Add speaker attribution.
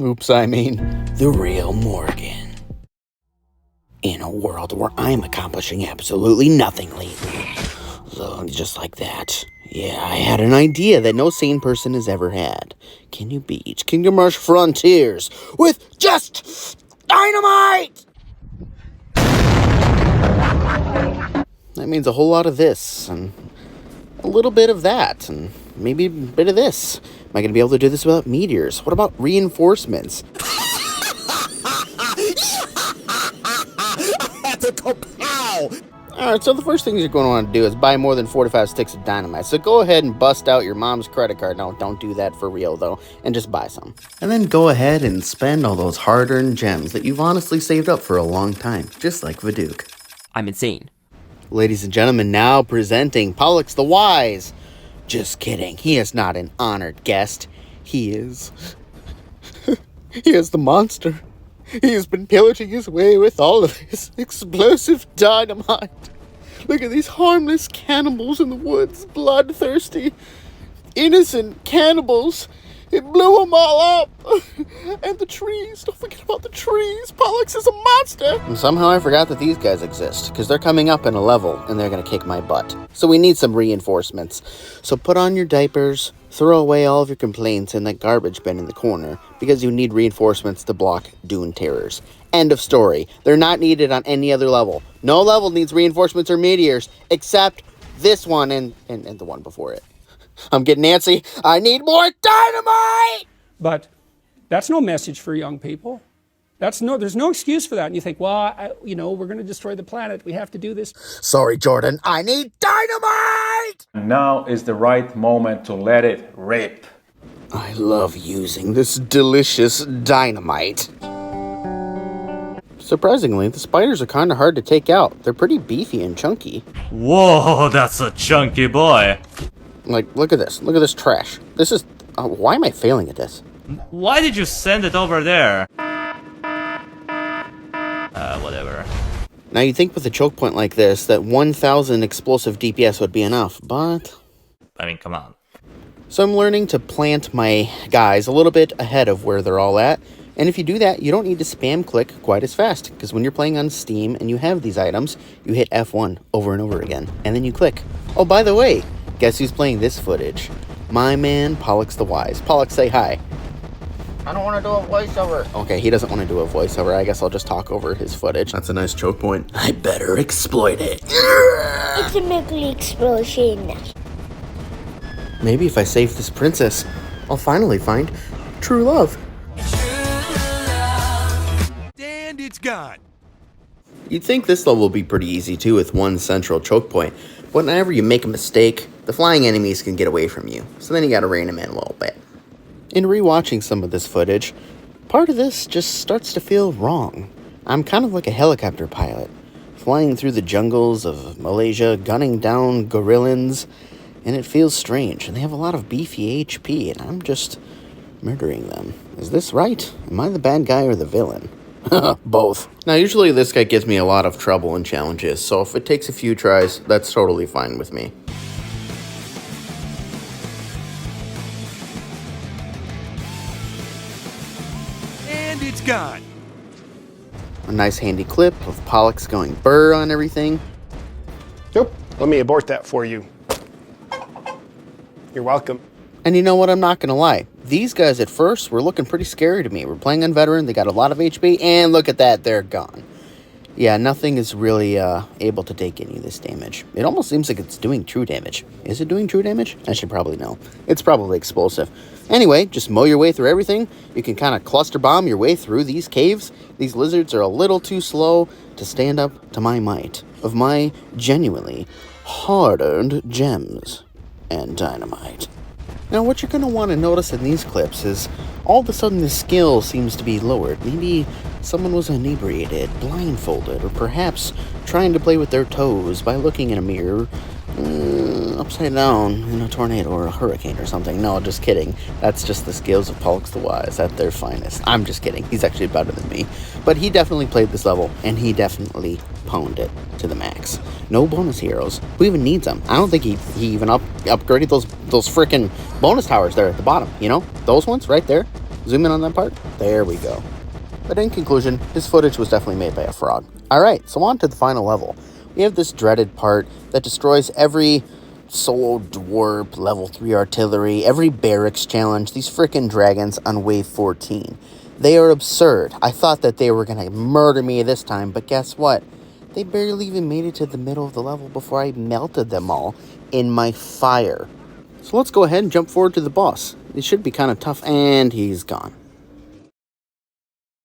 Speaker 1: Oops, I mean, the real Morgan. In a world where I'm accomplishing absolutely nothing lately. So, just like that. Yeah, I had an idea that no sane person has ever had. Can you beat Kingdom Rush Frontiers with just Dynamite? That means a whole lot of this, and a little bit of that, and maybe a bit of this. Am I going to be able to do this without meteors? What about reinforcements? Alright, so the first thing you're going to want to do is buy more than 4 to 5 sticks of dynamite. So go ahead and bust out your mom's credit card. No, don't do that for real, though. And just buy some. And then go ahead and spend all those hard-earned gems that you've honestly saved up for a long time. Just like Viduk.
Speaker 2: I'm insane.
Speaker 1: Ladies and gentlemen, now presenting Polyx the Wise. Just kidding. He is not an honored guest. He is... he is the monster. He has been pillaging his way with all of his explosive dynamite. Look at these harmless cannibals in the woods, bloodthirsty, innocent cannibals. It blew them all up. And the trees, don't forget about the trees. Polyx is a monster. And somehow I forgot that these guys exist, because they're coming up in a level, and they're going to kick my butt. So we need some reinforcements. So put on your diapers, throw away all of your complaints in that garbage bin in the corner, because you need reinforcements to block Dune terrors. End of story. They're not needed on any other level. No level needs reinforcements or meteors, except this one and the one before it. I'm getting antsy. I need more dynamite!
Speaker 3: But that's no message for young people. There's no excuse for that. And you think, well, we're going to destroy the planet. We have to do this.
Speaker 1: Sorry, Jordan. I need dynamite!
Speaker 4: Now is the right moment to let it rip.
Speaker 1: I love using this delicious dynamite. Surprisingly, the spiders are kind of hard to take out. They're pretty beefy and chunky.
Speaker 5: Whoa, that's a chunky boy.
Speaker 1: Like, look at this. Look at this trash. This is... why am I failing at this?
Speaker 5: Why did you send it over there? Whatever.
Speaker 1: Now, you'd think with a choke point like this that 1,000 explosive DPS would be enough, but...
Speaker 5: I mean, come on.
Speaker 1: So I'm learning to plant my guys a little bit ahead of where they're all at. And if you do that, you don't need to spam click quite as fast. Because when you're playing on Steam and you have these items, you hit F1 over and over again. And then you click. Oh, by the way... guess who's playing this footage? My man, Polyx the Wise. Polyx, say hi. I don't want to do a voiceover. Okay, he doesn't want to do a voiceover. I guess I'll just talk over his footage. That's a nice choke point. I better exploit it.
Speaker 6: It's a nuclear explosion.
Speaker 1: Maybe if I save this princess, I'll finally find true love.
Speaker 7: And it's gone.
Speaker 1: You'd think this level would be pretty easy too with one central choke point. But whenever you make a mistake, the flying enemies can get away from you. So then you gotta rein them in a little bit. In rewatching some of this footage, part of this just starts to feel wrong. I'm kind of like a helicopter pilot, flying through the jungles of Malaysia, gunning down gorillans, and it feels strange. And they have a lot of beefy HP, and I'm just murdering them. Is this right? Am I the bad guy or the villain? Both. Now, usually this guy gives me a lot of trouble and challenges, so if it takes a few tries, that's totally fine with me.
Speaker 7: And it's gone.
Speaker 1: A nice handy clip of Polyx going burr on everything.
Speaker 8: Nope. Let me abort that for you. You're welcome.
Speaker 1: And you know what, I'm not gonna lie. These guys at first were looking pretty scary to me. We're playing on veteran, they got a lot of HP, and look at that, they're gone. Yeah, nothing is really able to take any of this damage. It almost seems like it's doing true damage. Is it doing true damage? I should probably know. It's probably explosive. Anyway, just mow your way through everything. You can kind of cluster bomb your way through these caves. These lizards are a little too slow to stand up to my might of my genuinely hard-earned gems and dynamite. Now, what you're going to want to notice in these clips is all of a sudden the skill seems to be lowered. Maybe someone was inebriated, blindfolded, or perhaps trying to play with their toes by looking in a mirror upside down in a tornado or a hurricane or something. No, just kidding. That's just the skills of Polyx the Wise at their finest. I'm just kidding. He's actually better than me. But he definitely played this level, and he definitely pwned it to the max. No bonus heroes. Who even needs them? I don't think he even upgraded those frickin' bonus towers there at the bottom, you know? Those ones right there. Zoom in on that part. There we go. But in conclusion, his footage was definitely made by a frog. Alright, so on to the final level. We have this dreaded part that destroys every solo dwarf, level 3 artillery, every barracks challenge, these frickin' dragons on wave 14. They are absurd. I thought that they were gonna murder me this time, but guess what? They barely even made it to the middle of the level before I melted them all in my fire. So let's go ahead and jump forward to the boss. It should be kind of tough, and he's gone.